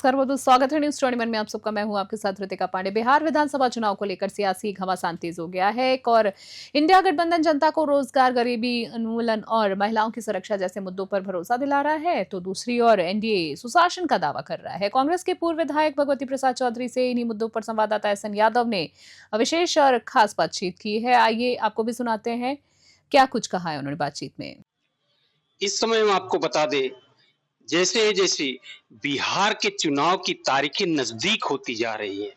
नमस्कार, बहुत बहुत स्वागत है न्यूज 21 में। आप सबका मैं हूं आपके साथ ऋतिका पांडे। बिहार विधानसभा चुनाव को लेकर सियासी घमासान तेज हो गया है। एक और इंडिया गठबंधन जनता को रोजगार, गरीबी उन्मूलन और महिलाओं की सुरक्षा जैसे मुद्दों पर भरोसा दिला रहा है, तो दूसरी ओर एनडीए सुशासन का दावा कर रहा है। कांग्रेस के पूर्व विधायक भगवती प्रसाद चौधरी से इन्हीं मुद्दों पर संवाददाता एसएन यादव ने विशेष और खास बातचीत की है। आइए आपको भी सुनाते हैं क्या कुछ कहा है उन्होंने बातचीत में। इस समय हम आपको बता दें, जैसे जैसे बिहार के चुनाव की तारीखें नजदीक होती जा रही हैं,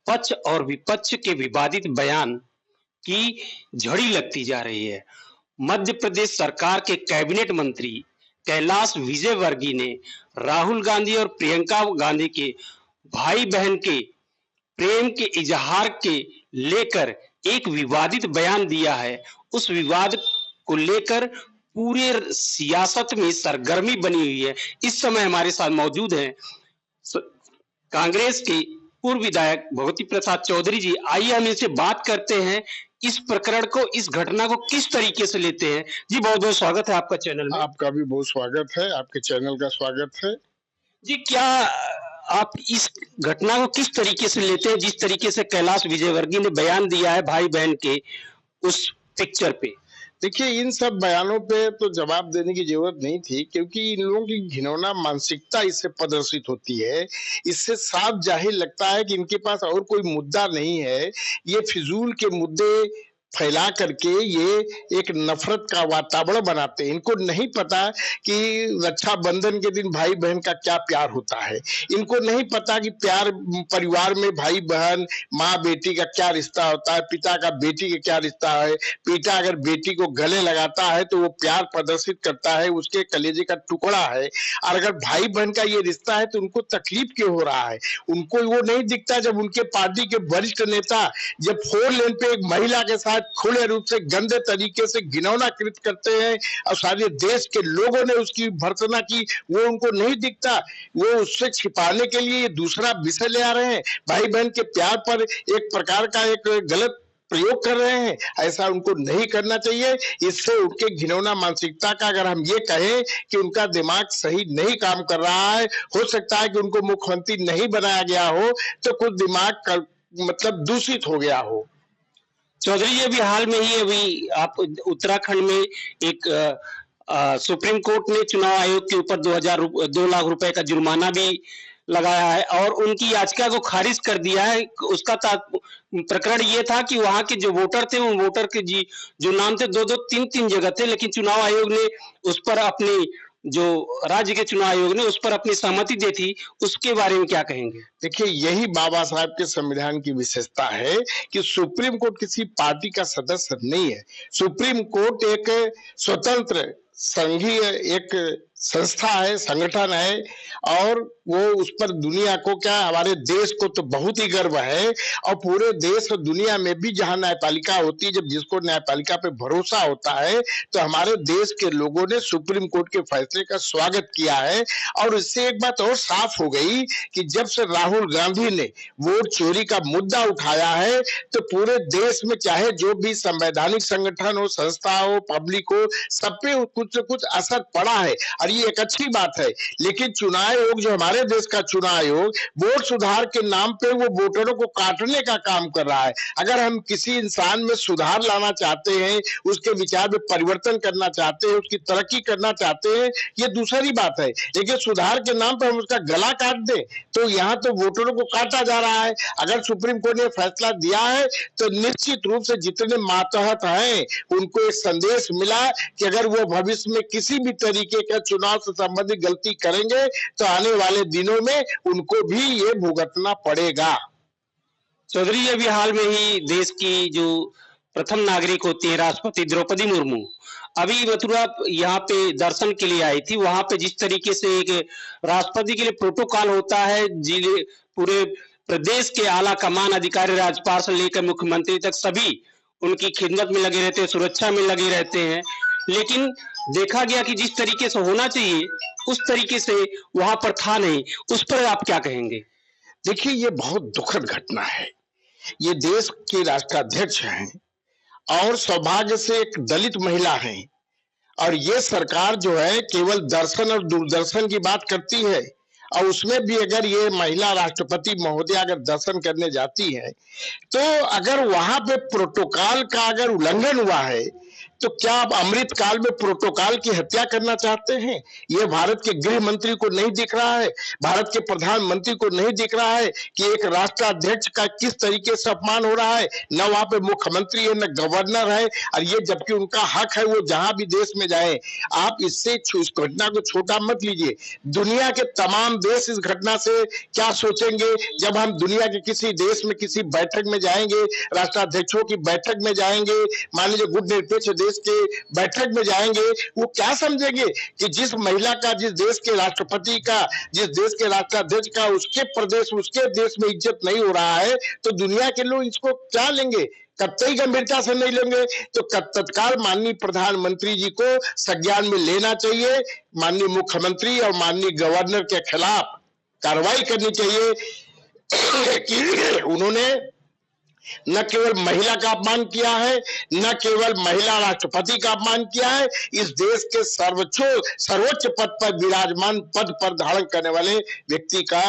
पक्ष और विपक्ष के विवादित बयान की झड़ी लगती जा रही है। मध्य प्रदेश सरकार के कैबिनेट मंत्री कैलाश विजयवर्गीय ने राहुल गांधी और प्रियंका गांधी के भाई बहन के प्रेम के इजहार के लेकर एक विवादित बयान दिया है। उस विवाद को लेकर पूरे सियासत में सरगर्मी बनी हुई है। इस समय हमारे साथ मौजूद हैं कांग्रेस के पूर्व विधायक भगवती प्रसाद चौधरी जी। आइए हम इनसे बात करते हैं, इस प्रकरण को, इस घटना को किस तरीके से लेते हैं। जी बहुत बहुत स्वागत है आपका चैनल में। आपका भी बहुत स्वागत है, आपके चैनल का स्वागत है। जी, क्या आप इस घटना को किस तरीके से लेते हैं, जिस तरीके से कैलाश विजयवर्गीय ने बयान दिया है भाई बहन के उस पिक्चर पे? देखिए, इन सब बयानों पे तो जवाब देने की जरूरत नहीं थी, क्योंकि इन लोगों की घिनौना मानसिकता इससे प्रदर्शित होती है। इससे साफ जाहिर लगता है कि इनके पास और कोई मुद्दा नहीं है। ये फिजूल के मुद्दे फैला करके ये एक नफरत का वातावरण बनाते हैं। इनको नहीं पता कि रक्षाबंधन के दिन भाई बहन का क्या प्यार होता है। इनको नहीं पता कि प्यार परिवार में भाई बहन, माँ बेटी का क्या रिश्ता होता है, पिता का बेटी का क्या रिश्ता है। पिता अगर बेटी को गले लगाता है तो वो प्यार प्रदर्शित करता है, उसके कलेजे का टुकड़ा है। और अगर भाई बहन का ये रिश्ता है तो उनको तकलीफ क्यों हो रहा है? उनको वो नहीं दिखता जब उनके पार्टी के वरिष्ठ नेता जब 4 लेन पे एक महिला के साथ खुले रूप से गंदे तरीके से घिनौना कृत करते हैं और सारे देश के लोगों ने उसकी भर्त्सना की, वो उनको नहीं दिखता। वो उससे छिपाने के लिए ये दूसरा विषय ले आ रहे हैं। भाई बहन के प्यार पर एक प्रकार का एक गलत प्रयोग कर रहे हैं। ऐसा उनको नहीं करना चाहिए। इससे उनके घिनौना मानसिकता का अगर हम ये कहें कि उनका दिमाग सही नहीं काम कर रहा है, हो सकता है कि उनको मुख्यमंत्री नहीं बनाया गया हो तो कुछ दिमाग का मतलब दूषित हो गया हो। चौधरी जी, अभी हाल में ही अभी आप उत्तराखंड में एक सुप्रीम कोर्ट ने चुनाव आयोग के ऊपर 2 लाख रुपए का जुर्माना भी लगाया है और उनकी याचिका को खारिज कर दिया है। उसका प्रकरण ये था कि वहां के जो वोटर थे, वो वोटर के जो नाम थे 2-2, 3-3 जगह थे, लेकिन चुनाव आयोग ने उस पर अपनी जो राज्य के चुनाव आयोग ने उस पर अपनी सहमति दी थी। उसके बारे में क्या कहेंगे? देखिए, यही बाबा साहब के संविधान की विशेषता है कि सुप्रीम कोर्ट किसी पार्टी का सदस्य नहीं है। सुप्रीम कोर्ट एक स्वतंत्र संघीय एक संस्था है, संगठन है, और वो उस पर दुनिया को क्या, हमारे देश को तो बहुत ही गर्व है। और पूरे देश और दुनिया में भी जहां न्यायपालिका होती है, जब जिसको न्यायपालिका पे भरोसा होता है, तो हमारे देश के लोगों ने सुप्रीम कोर्ट के फैसले का स्वागत किया है। और इससे एक बात और साफ हो गई कि जब से राहुल गांधी ने वोट चोरी का मुद्दा उठाया है, तो पूरे देश में चाहे जो भी संवैधानिक संगठन हो, संस्था हो, पब्लिक हो, सब पे कुछ न कुछ असर पड़ा है। और ये एक अच्छी बात है। लेकिन चुनाव आयोग, जो हमारे देश का चुनाव आयोग, वोट सुधार के नाम पे वो वोटरों को काटने का काम कर रहा है। अगर हम किसी इंसान में सुधार लाना चाहते हैं, उसके विचार में परिवर्तन करना चाहते हैं, उसकी तरक्की करना चाहते हैं, ये दूसरी बात है। लेकिन सुधार के नाम पे हम उसका गला काट दें तो यहाँ तो वोटरों को काटा जा रहा है। अगर सुप्रीम कोर्ट ने फैसला दिया है तो निश्चित रूप से जितने मातहत हैं उनको एक संदेश मिला कि अगर वो भविष्य में किसी भी तरीके का चुनाव से संबंधित गलती करेंगे तो आने वाले दिनों में उनको भी ये भुगतना पड़ेगा। चौधरी, अभी हाल में ही देश की जो प्रथम नागरिक होती है राष्ट्रपति द्रौपदी मुर्मू, अभी मथुरा यहाँ पे दर्शन के लिए आई थी। वहां पे जिस तरीके से एक राष्ट्रपति के लिए प्रोटोकॉल होता है, जिले पूरे प्रदेश के आला कमान अधिकारी, राज्यपाल से लेकर मुख्यमंत्री तक सभी उनकी खिदमत में लगे रहते हैं, सुरक्षा में लगे रहते हैं, लेकिन देखा गया कि जिस तरीके से होना चाहिए उस तरीके से वहां पर था नहीं। उस पर आप क्या कहेंगे? देखिए, ये बहुत दुखद घटना है। ये देश के राष्ट्राध्यक्ष हैं और सौभाग्य से एक दलित महिला हैं, और ये सरकार जो है केवल दर्शन और दूरदर्शन की बात करती है और उसमें भी अगर ये महिला राष्ट्रपति महोदय अगर दर्शन करने जाती है, तो अगर वहां पे प्रोटोकॉल का अगर उल्लंघन हुआ है, तो क्या आप अमृत काल में प्रोटोकॉल की हत्या करना चाहते हैं? ये भारत के गृह मंत्री को नहीं दिख रहा है, भारत के प्रधानमंत्री को नहीं दिख रहा है कि एक राष्ट्राध्यक्ष का किस तरीके से अपमान हो रहा है? न वहां पे मुख्यमंत्री है, न गवर्नर है, और ये जबकि उनका हक है वो जहां भी देश में जाए। आप इससे इस घटना को छोटा मत लीजिए। दुनिया के तमाम देश इस घटना से क्या सोचेंगे? जब हम दुनिया के किसी देश में किसी बैठक में जाएंगे, राष्ट्राध्यक्षों की बैठक में जाएंगे, मान लीजिए गुटनिरपेक्ष देश के बैठक में जाएंगे, वो क्या समझेंगे कि जिस महिला का, जिस देश के राष्ट्रपति का, जिस देश के राष्ट्राध्यक्ष का उसके प्रदेश, उसके देश में इज्जत नहीं हो रहा है, तो दुनिया के लोग इसको क्या लेंगे? कतई गंभीरता से नहीं लेंगे। तो तत्काल माननीय प्रधानमंत्री जी को संज्ञान में लेना चाहिए, माननीय मुख्यमंत्री और माननीय गवर्नर के खिलाफ कार्रवाई करनी चाहिए कि उन्होंने न केवल महिला का अपमान किया है, न केवल महिला राष्ट्रपति का अपमान किया है, इस देश के सर्वोच्च पद पर विराजमान, पद पर धारण करने वाले व्यक्ति का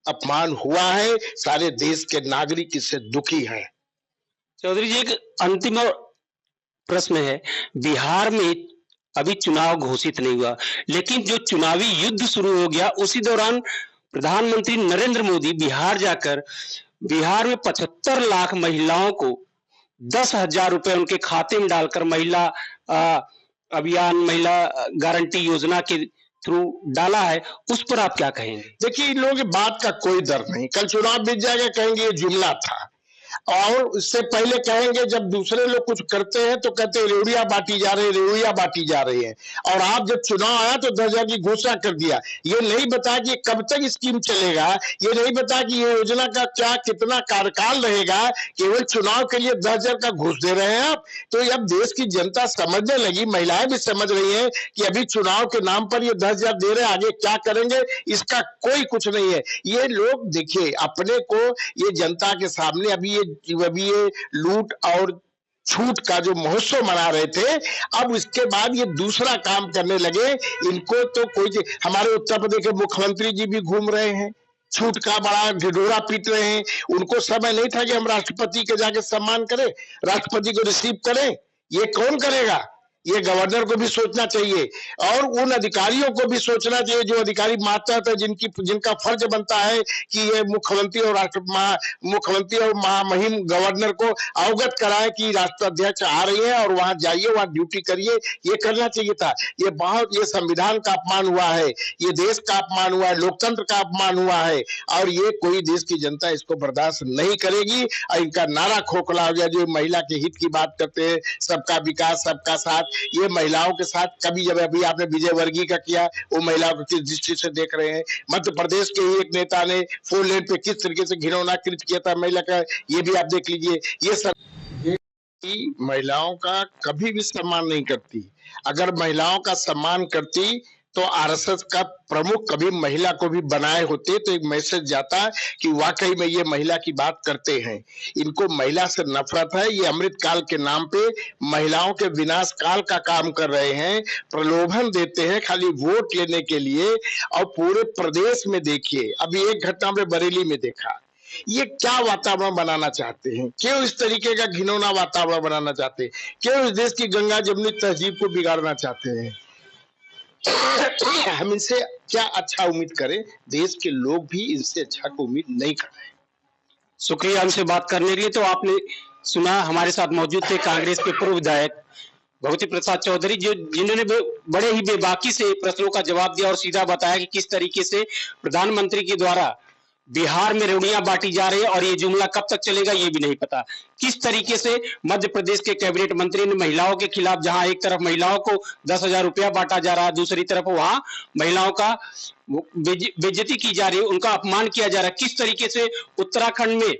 अपमान हुआ है। सारे देश के नागरिक इससे दुखी हैं। चौधरी जी, एक अंतिम प्रश्न है। बिहार में अभी चुनाव घोषित नहीं हुआ, लेकिन जो चुनावी युद्ध शुरू हो गया, उसी दौरान प्रधानमंत्री नरेंद्र मोदी बिहार जाकर बिहार में 75 लाख महिलाओं को 10,000 रुपए उनके खाते में डालकर महिला अभियान, महिला गारंटी योजना के थ्रू डाला है। उस पर आप क्या कहेंगे? देखिए, इन लोगों की बात का कोई डर नहीं। कल चुनाव बीत जाएगा, कहेंगे ये जुमला था, और इससे पहले कहेंगे, जब दूसरे लोग कुछ करते हैं तो कहते हैं रेवड़िया बांटी जा रही है, रेवड़िया बांटी जा रही है। और आप जब चुनाव आया तो 10,000 की घोषणा कर दिया। ये नहीं बताया कि कब तक स्कीम चलेगा, ये नहीं बताया कि ये योजना का क्या कितना कार्यकाल रहेगा, केवल चुनाव के लिए 10,000 का घूस दे रहे हैं आप। तो अब देश की जनता समझने लगी, महिलाएं भी समझ रही है कि अभी चुनाव के नाम पर ये 10,000 दे रहे हैं, आगे क्या करेंगे इसका कोई कुछ नहीं है। ये लोग देखिए, अपने को ये जनता के सामने अभी ये लूट और छूट का जो महोत्सव मना रहे थे, अब इसके बाद ये दूसरा काम करने लगे। इनको तो कोई, हमारे उत्तर प्रदेश के मुख्यमंत्री जी भी घूम रहे हैं, छूट का बड़ा ढिढोरा पीट रहे हैं। उनको समय नहीं था कि हम राष्ट्रपति के जाके सम्मान करें, राष्ट्रपति को रिसीव करें। ये कौन करेगा? ये गवर्नर को भी सोचना चाहिए, और उन अधिकारियों को भी सोचना चाहिए जो अधिकारी मातहत है, जिनका फर्ज बनता है कि ये मुख्यमंत्री और महामहिम गवर्नर को अवगत कराए कि राष्ट्राध्यक्ष आ रही है और वहां जाइए, वहां ड्यूटी करिए। ये करना चाहिए था। ये संविधान का अपमान हुआ है, ये देश का अपमान हुआ है, लोकतंत्र का अपमान हुआ है, और ये कोई देश की जनता इसको बर्दाश्त नहीं करेगी। और इनका नारा खोखला हो गया, जो महिला के हित की बात करते हैं, सबका विकास, सबका साथ। ये महिलाओं के साथ कभी, जब अभी आपने विजय वर्गीय का किया, वो महिलाओं को किस दृष्टि से देख रहे हैं? मध्य प्रदेश के ही एक नेता ने 4 लेन पे किस तरीके से घिनौना कृत्य किया था महिला का, ये भी आप देख लीजिए। ये सब महिलाओं का कभी भी सम्मान नहीं करती। अगर महिलाओं का सम्मान करती तो आरएसएस का प्रमुख कभी महिला को भी बनाए होते, तो एक मैसेज जाता है कि वाकई में ये महिला की बात करते हैं। इनको महिला से नफरत है। ये अमृत काल के नाम पे महिलाओं के विनाश काल का काम कर रहे हैं, प्रलोभन देते हैं खाली वोट लेने के लिए। और पूरे प्रदेश में देखिए, अभी एक घटना में बरेली में देखा, ये क्या वातावरण बनाना चाहते हैं? क्यों इस तरीके का घिनौना वातावरण बनाना चाहते हैं? क्यों इस देश की गंगा जमुनी तहजीब को बिगाड़ना चाहते हैं? हम इनसे क्या अच्छा उम्मीद करें? देश के लोग भी इनसे अच्छा को उम्मीद नहीं कर रहे। शुक्रिया हमसे बात करने के लिए। तो आपने सुना, हमारे साथ मौजूद थे कांग्रेस के पूर्व विधायक भगवती प्रसाद चौधरी, जिन्होंने बड़े ही बेबाकी से प्रश्नों का जवाब दिया और सीधा बताया कि किस तरीके से प्रधानमंत्री के द्वारा बिहार में रेवड़ियां बांटी जा रही है और ये जुमला कब तक चलेगा ये भी नहीं पता। किस तरीके से मध्य प्रदेश के कैबिनेट मंत्री ने महिलाओं के खिलाफ, जहां एक तरफ महिलाओं को 10,000 रुपया बांटा जा रहा है, दूसरी तरफ वहां महिलाओं का बेइज्जती की जा रही है, उनका अपमान किया जा रहा है। किस तरीके से उत्तराखंड में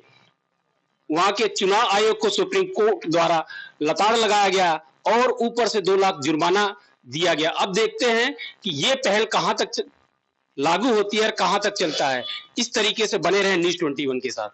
वहां के चुनाव आयोग को सुप्रीम कोर्ट द्वारा लताड़ लगाया गया और ऊपर से 2 लाख जुर्माना दिया गया। अब देखते हैं कि ये पहल कहां तक लागू होती है और कहां तक चलता है। इस तरीके से बने रहे न्यूज़ 21 के साथ।